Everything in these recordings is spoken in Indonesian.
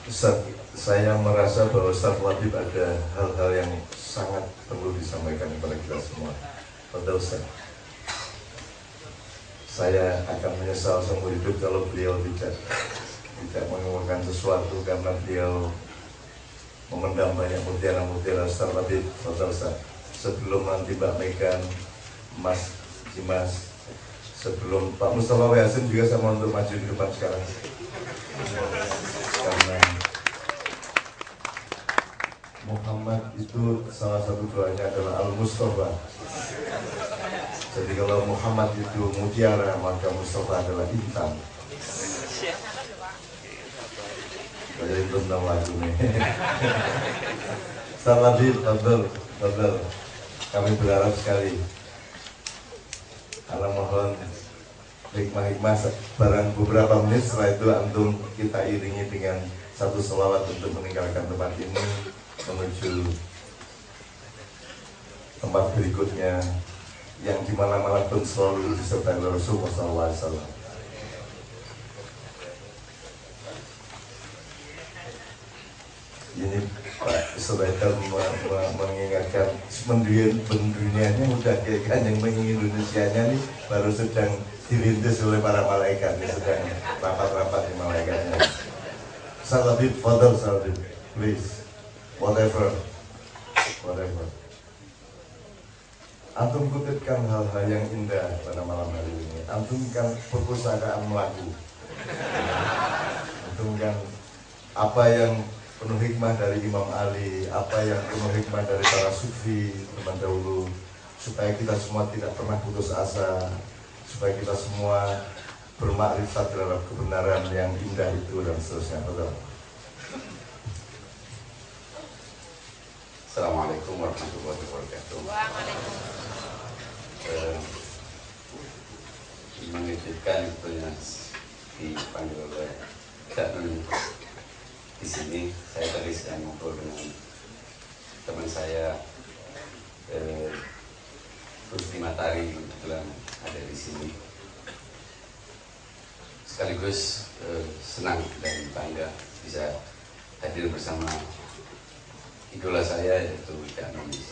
Ustaz, saya merasa bahwa Ustaz Labib ada hal-hal yang sangat perlu disampaikan kepada kita semua. Pada Ustaz, saya akan menyesal seumur hidup kalau beliau tidak mengumumkan sesuatu karena beliau memendam banyak mutiara-mutiara. Ustaz Labib, pada Ustaz, sebelum nanti Mbak Megan, Mas Jimas, sebelum Pak Mustafa Yasin juga saya mau untuk maju di depan sekarang. Karena Muhammad itu salah satu doanya adalah Al-Mustafa. Jadi kalau Muhammad itu mutiara, maka Mustafa adalah intan. Saya itu tentang lagu nih. Ustaz Labib, betul. Kami berharap sekali. Karena mohon hikmah-hikmah barang beberapa menit setelah itu antum kita iringi dengan satu selawat untuk meninggalkan tempat ini menuju tempat berikutnya yang dimana-mana pun selalu disertai Rasulullah SAW. Ini Pak Sobaikal mengingatkan dunianya udah kayak kan yang Indonesianya nih baru sedang dirintis oleh para malaikat, sedang rapat-rapat di malaikatnya. Salabib, fadal salabib, please, whatever. Antum kutipkan hal-hal yang indah pada malam hari ini. Antum kan perpustakaan melaku. Antum kan apa yang penuh hikmah dari Imam Ali, apa yang penuh hikmah dari para sufi teman dahulu, supaya kita semua tidak pernah putus asa, supaya kita semua bermakrifat terhadap kebenaran yang indah itu dan seterusnya. Betul. Assalamualaikum warahmatullahi wabarakatuh. Mengejutkan sebetulnya dipanggil oleh dan di sini saya tadi sedang ngobrol dengan teman saya Rusdi Matari, kebetulan ada di sini. Sekaligus senang dan bangga bisa hadir bersama idola saya yaitu Cak Noni.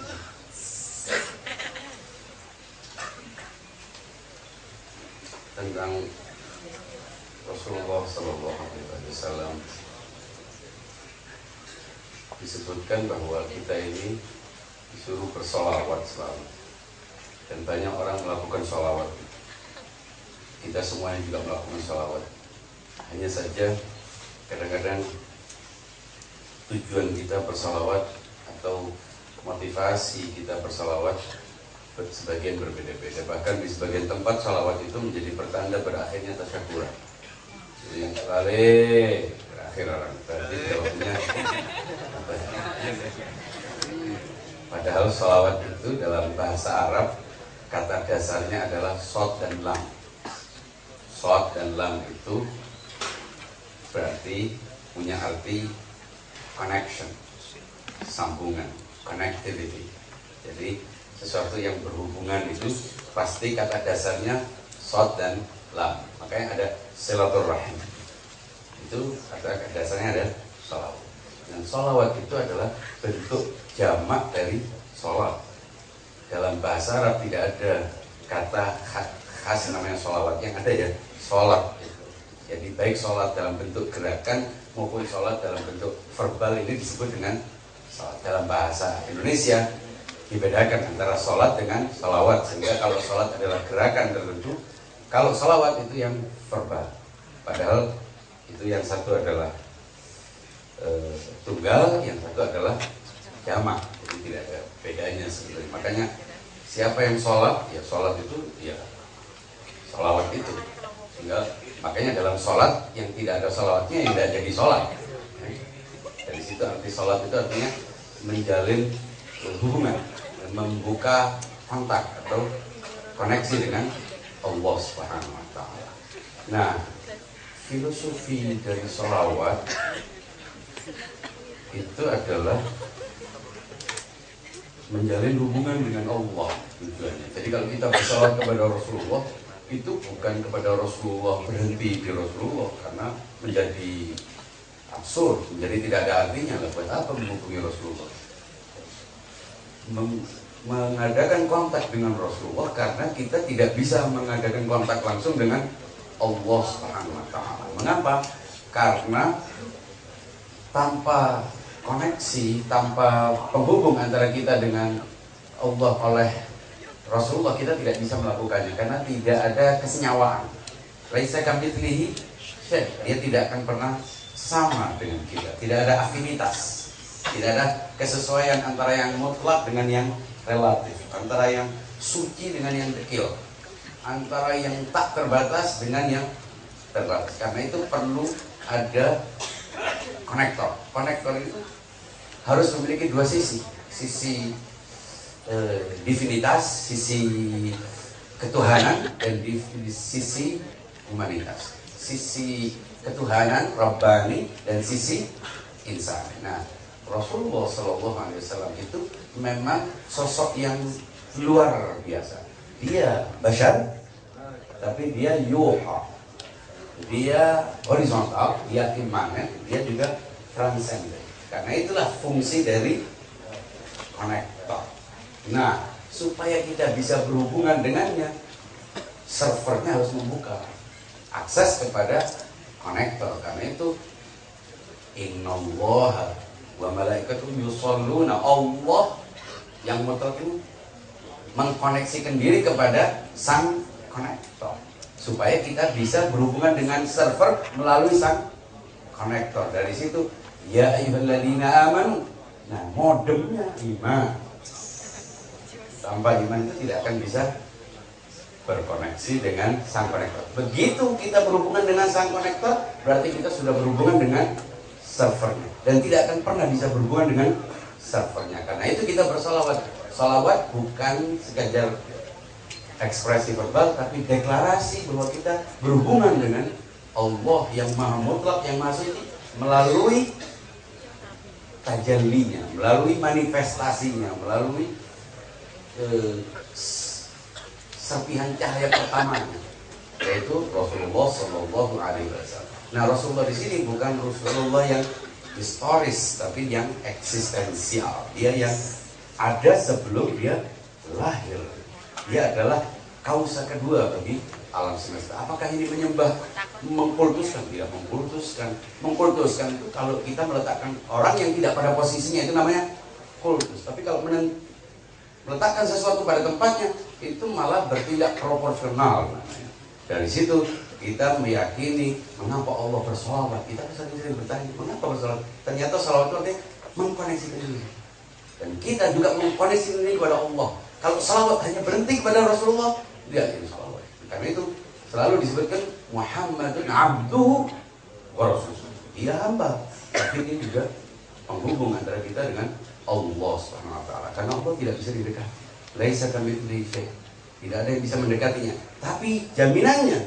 Tentang Rasulullah SAW disebutkan bahwa kita ini disuruh bersolawat selalu, dan banyak orang melakukan solawat. Kita semuanya juga melakukan solawat. Hanya saja kadang-kadang tujuan kita bersolawat atau motivasi kita bersolawat sebagian berbeda-beda. Bahkan di sebagian tempat solawat itu menjadi pertanda berakhirnya tasyakuran. Jadi yang berakhir orang berarti jawabnya apa ya? Padahal solawat itu dalam bahasa Arab kata dasarnya adalah sod dan lam. Sod dan lam itu berarti punya arti connection, sambungan, connectivity. Jadi sesuatu yang berhubungan itu pasti kata dasarnya sod dan lam. Makanya ada silaturahim. Itu kata dasarnya ada sholawat. Dan sholawat itu adalah bentuk jamak dari sholat. Dalam bahasa Arab tidak ada kata khas namanya sholawat. Yang ada ya sholat. Jadi baik sholat dalam bentuk gerakan maupun sholat dalam bentuk verbal ini disebut dengan sholat. Dalam bahasa Indonesia dibedakan antara sholat dengan sholawat. Sehingga kalau sholat adalah gerakan tertentu, kalau sholawat itu yang verbal. Padahal itu yang satu adalah tunggal, yang satu adalah jamak. Jadi tidak ada bedanya sebenarnya. Makanya siapa yang sholat, ya sholat itu ya sholawat itu. Sehingga makanya dalam sholat yang tidak ada sholawatnya yang tidak jadi sholat. Dari situ arti sholat itu artinya menjalin hubungan, membuka kontak atau koneksi dengan Allah Subhanahu wa Ta'ala. Nah, filosofi dari sholawat itu adalah menjalin hubungan dengan Allah tujuannya. Jadi kalau kita bersalawat kepada Rasulullah, itu bukan kepada Rasulullah berhenti di Rasulullah karena menjadi absurd, menjadi tidak ada artinya. Lah buat apa menghubungi Rasulullah? Mengadakan kontak dengan Rasulullah karena kita tidak bisa mengadakan kontak langsung dengan Allah Subhanahu wa taala. Mengapa? Karena tanpa koneksi, tanpa penghubung antara kita dengan Allah oleh Rasulullah, kita tidak bisa melakukannya karena tidak ada kesenyawaan. Laisa kamitslihi syai', dia tidak akan pernah sama dengan kita. Tidak ada afinitas, tidak ada kesesuaian antara yang mutlak dengan yang relatif, antara yang suci dengan yang dekil, antara yang tak terbatas dengan yang terbatas. Karena itu perlu ada konektor. Konektor itu harus memiliki dua sisi, sisi divinitas, sisi ketuhanan, dan sisi humanitas, sisi ketuhanan Rabbani dan sisi insan. Nah, Rasulullah SAW itu memang sosok yang luar biasa. Dia bashar, tapi dia yuha, dia horizontal, dia imanen, dia juga transenden. Karena itulah fungsi dari konektor. Nah, supaya kita bisa berhubungan dengannya, servernya harus membuka akses kepada konektor. Karena itu innallaha wa malaikatuhu yusholluna, Allah yang mutlak itu mengkoneksikan diri kepada sang konektor supaya kita bisa berhubungan dengan server melalui sang konektor. Dari situ ya ayyuhalladzina amanu, nah modemnya iman. Tanpa iman itu tidak akan bisa berkoneksi dengan sang konektor. Begitu kita berhubungan dengan sang konektor, berarti kita sudah berhubungan dengan servernya, dan tidak akan pernah bisa berhubungan dengan servernya. Karena itu kita bersolawat. Solawat bukan sekadar ekspresi verbal, tapi deklarasi bahwa kita berhubungan dengan Allah yang maha mutlak, yang maha suci, melalui tajallinya, melalui manifestasinya, melalui serpihan cahaya pertamanya, yaitu Rasulullah Shallallahu Alaihi Wasallam. Nah, Rasulullah di sini bukan Rasulullah yang historis, tapi yang eksistensial. Dia yang ada sebelum dia lahir. Dia adalah kausa kedua bagi alam semesta. Apakah ini menyembah, mengkultuskan? Tidak mengkultuskan. Mengkultuskan itu kalau kita meletakkan orang yang tidak pada posisinya, itu namanya kultus. Tapi kalau meletakkan sesuatu pada tempatnya, itu malah bertindak proporsional namanya. Dari situ kita meyakini mengapa Allah bersolawat. Kita sering bertanya mengapa bersolawat. Ternyata salawat itu artinya mengkoneksikan diri, dan kita juga mengkoneksikan diri kepada Allah. Kalau salawat hanya berhenti kepada Rasulullah, dia jadi salawat. Karena itu selalu disebutkan Muhammadun abduhu wa rasuluh. Dia hamba, tapi dia juga penghubung antara kita dengan Allah Subhanahu wa taala. Karena Allah tidak bisa didekati. Laisa kamitslihi syai'. Tidak ada yang bisa mendekatinya. Tapi jaminannya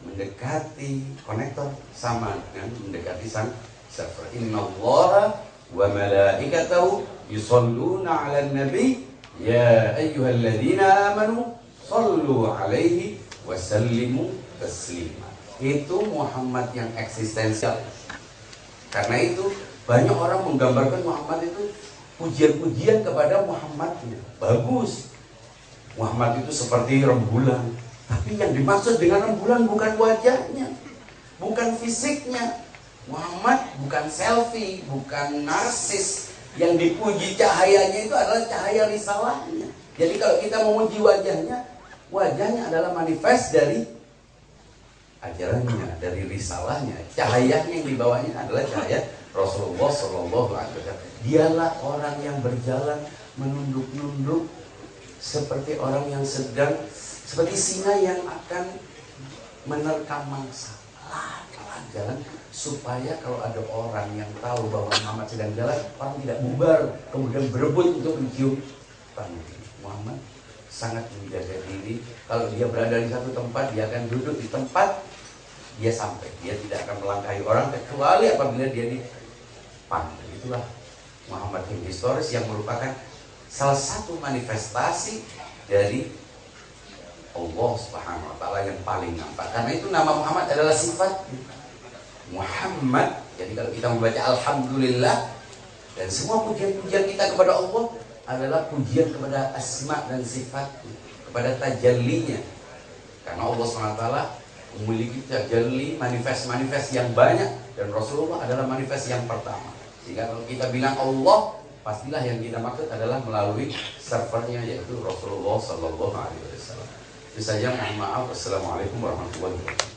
mendekati konektor sama dengan mendekati sang server. Innallaha wa malaikatahu yusholluna 'alan nabi ya ayyuhalladzina amanu shallu 'alaihi wa sallimu taslima. Itu Muhammad yang eksistensial. Karena itu banyak orang menggambarkan Muhammad itu pujian-pujian kepada Muhammadnya. Bagus, Muhammad itu seperti rembulan. Tapi yang dimaksud dengan rembulan bukan wajahnya, bukan fisiknya. Muhammad bukan selfie, bukan narsis. Yang dipuji cahayanya itu adalah cahaya risalahnya. Jadi kalau kita memuji wajahnya, wajahnya adalah manifest dari ajarannya, dari risalahnya. Cahayanya yang dibawanya adalah cahaya Rasulullah Shallallahu Alaihi Wasallam. Dialah orang yang berjalan menunduk-nunduk seperti orang yang sedang, seperti singa yang akan menerkam mangsa. Pelan-pelan jalan supaya kalau ada orang yang tahu bahwa Muhammad sedang jalan, orang tidak bubar kemudian berebut untuk mencium tangan. Muhammad sangat menjaga diri. Kalau dia berada di satu tempat, dia akan duduk di tempat dia sampai. Dia tidak akan melangkahi orang kecuali apabila dia dipanggil. Itulah Muhammad yang historis, yang merupakan salah satu manifestasi dari Allah Subhanahu wa taala yang paling nampak. Karena itu nama Muhammad adalah sifat. Muhammad. Jadi kalau kita membaca Alhamdulillah, dan semua pujian-pujian kita kepada Allah adalah pujian kepada asma dan sifat, kepada tajallinya. Karena Allah SWT memiliki tajalli, manifest-manifest yang banyak, dan Rasulullah adalah manifest yang pertama. Sehingga kalau kita bilang Allah, pastilah yang kita maksud adalah melalui servernya, yaitu Rasulullah Sallallahu Alaihi Wasallam. Itu saja, mohon maaf. Wassalamualaikum warahmatullahi wabarakatuh.